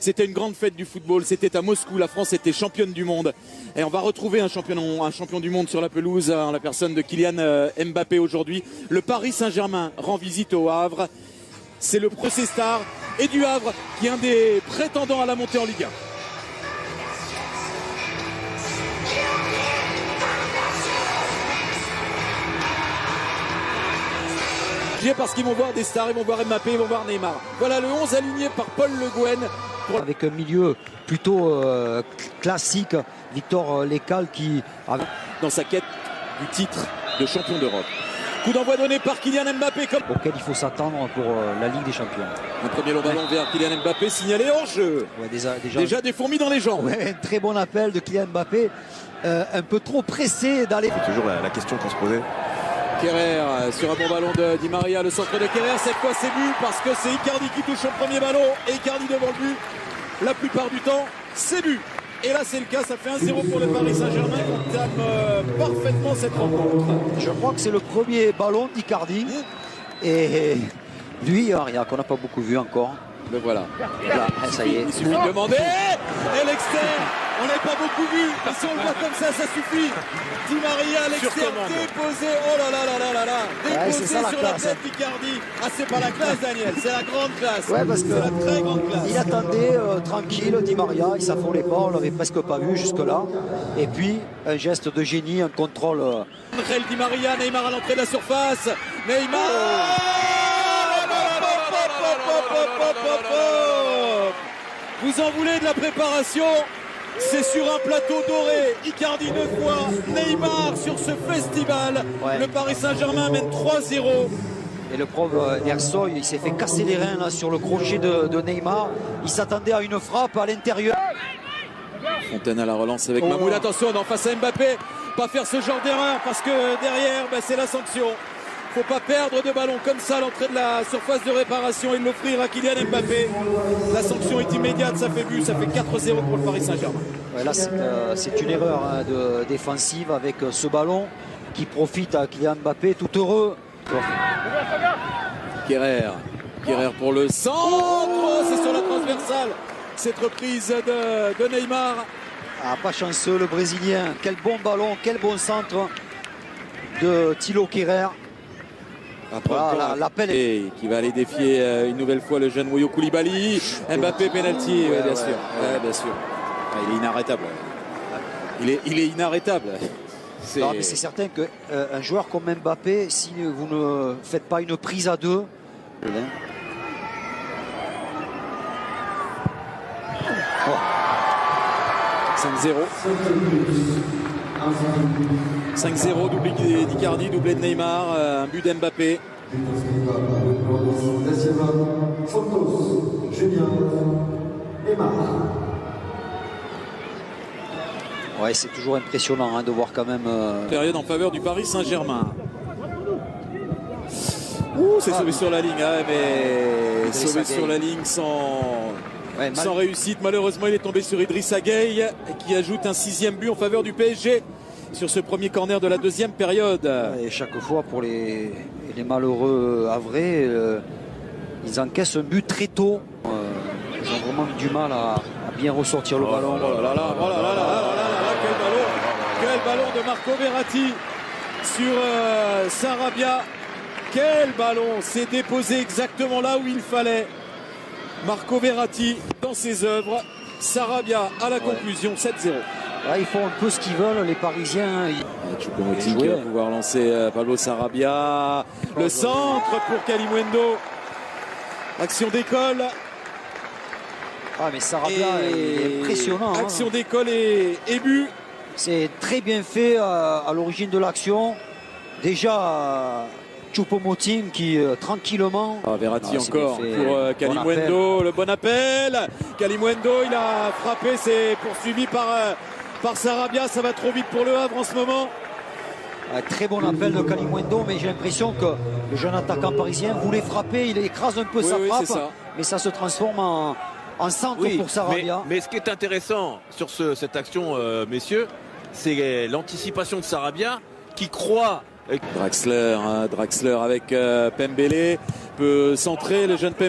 C'était une grande fête du football, c'était à Moscou, la France était championne du monde. Et on va retrouver un champion du monde sur la pelouse, en la personne de Kylian Mbappé aujourd'hui. Le Paris Saint-Germain rend visite au Havre. C'est le procès star et du Havre qui est un des prétendants à la montée en Ligue 1. Parce qu'ils vont voir des stars, ils vont voir Mbappé, ils vont voir Neymar. Voilà le 11 aligné par Paul Le Guen. Avec un milieu plutôt classique, Victor Lécal qui... Dans sa quête du titre de champion d'Europe. Coup d'envoi donné par Kylian Mbappé. Auquel il faut s'attendre pour la Ligue des Champions. Un premier long ballon vers Kylian Mbappé signalé hors jeu. Ouais, déjà des fourmis dans les jambes. Ouais, un très bon appel de Kylian Mbappé. Un peu trop pressé d'aller... C'est toujours la question qu'on se posait. Kerrer sur un bon ballon de Di Maria, le centre de Kerrer, cette fois c'est but parce que c'est Icardi qui touche son premier ballon et Icardi devant le but. La plupart du temps, c'est but. Et là c'est le cas, ça fait 1-0 pour le Paris Saint-Germain qui entame parfaitement cette rencontre. Je crois que c'est le premier ballon d'Icardi. Et lui, qu'on n'a pas beaucoup vu encore. Le voilà. Là, ça y est. Il suffit de demander. Et l'externe, on n'a pas beaucoup vu. Mais si on le voit comme ça suffit. Di Maria à l'externe, déposé. Oh là là là là là là. Déposé sur la tête d'Icardi. Ah, c'est pas la classe, Daniel. C'est la grande classe. Ouais, parce que c'est la très grande classe. Il attendait tranquille, Di Maria. Il s'affolait pas. On l'avait presque pas vu jusque-là. Et puis, un geste de génie, un contrôle. Angel Di Maria, Neymar à l'entrée de la surface. Neymar. Vous en voulez de la préparation? C'est sur un plateau doré. Icardi 2 fois, Neymar sur ce festival. Ouais. Le Paris Saint-Germain mène 3-0. Et le prof Ersoy, il s'est fait casser les reins là, sur le crochet de Neymar. Il s'attendait à une frappe à l'intérieur. Fontaine à la relance avec Mamoud. Attention, on est en face à Mbappé. Pas faire ce genre d'erreur parce que derrière, c'est la sanction. Faut pas perdre de ballon comme ça à l'entrée de la surface de réparation et l'offrir à Kylian Mbappé. La sanction est immédiate, ça fait but, ça fait 4-0 pour le Paris Saint-Germain. Ouais, là c'est une erreur défensive avec ce ballon qui profite à Kylian Mbappé, tout heureux. Kerrer pour le centre, c'est sur la transversale. Cette reprise de Neymar. Ah, pas chanceux le Brésilien, quel bon ballon, quel bon centre de Thilo Kerrer. Voilà, l'appel qui va aller défier une nouvelle fois le jeune Moyo Koulibaly. Mbappé penalty, bien sûr. Bien sûr. Il est inarrêtable. Il est inarrêtable. Non, mais c'est certain qu'un joueur comme Mbappé, si vous ne faites pas une prise à deux. 5-0, doublé d'Icardi, doublé de Neymar, un but d'Mbappé. Ouais, c'est toujours impressionnant de voir quand même. Période en faveur du Paris Saint-Germain. C'est sauvé sur la ligne, mais sauvé sur la ligne sans réussite. Malheureusement, il est tombé sur Idrissa Gueye qui ajoute un 6e but en faveur du PSG sur ce premier corner de la deuxième période. Et chaque fois pour les malheureux havrais, ils encaissent un but très tôt. Ils ont vraiment eu du mal à bien ressortir le ballon. Quel ballon de Marco Verratti sur Sarabia. Quel ballon, c'est déposé exactement là où il fallait. Marco Verratti dans ses œuvres. Sarabia à la conclusion, 7-0. Ils font un peu ce qu'ils veulent, les Parisiens. Choupo-Moting va pouvoir lancer Pablo Sarabia. Le centre pour Kalimuendo. Action d'école. Mais Sarabia est impressionnant. Action d'école et but. C'est très bien fait à l'origine de l'action. Déjà, Choupo-Moting qui tranquillement. Verratti encore pour Kalimuendo. Le bon appel. Kalimuendo, il a frappé, c'est poursuivi par Sarabia. Ça va trop vite pour le Havre en ce moment. Très bon appel de Kalimuendo, mais j'ai l'impression que le jeune attaquant parisien voulait frapper. Il écrase un peu sa frappe, mais ça se transforme en centre pour Sarabia. Mais ce qui est intéressant sur cette action, messieurs, c'est l'anticipation de Sarabia qui croit. Draxler avec Pembele peut centrer le jeune Pembele.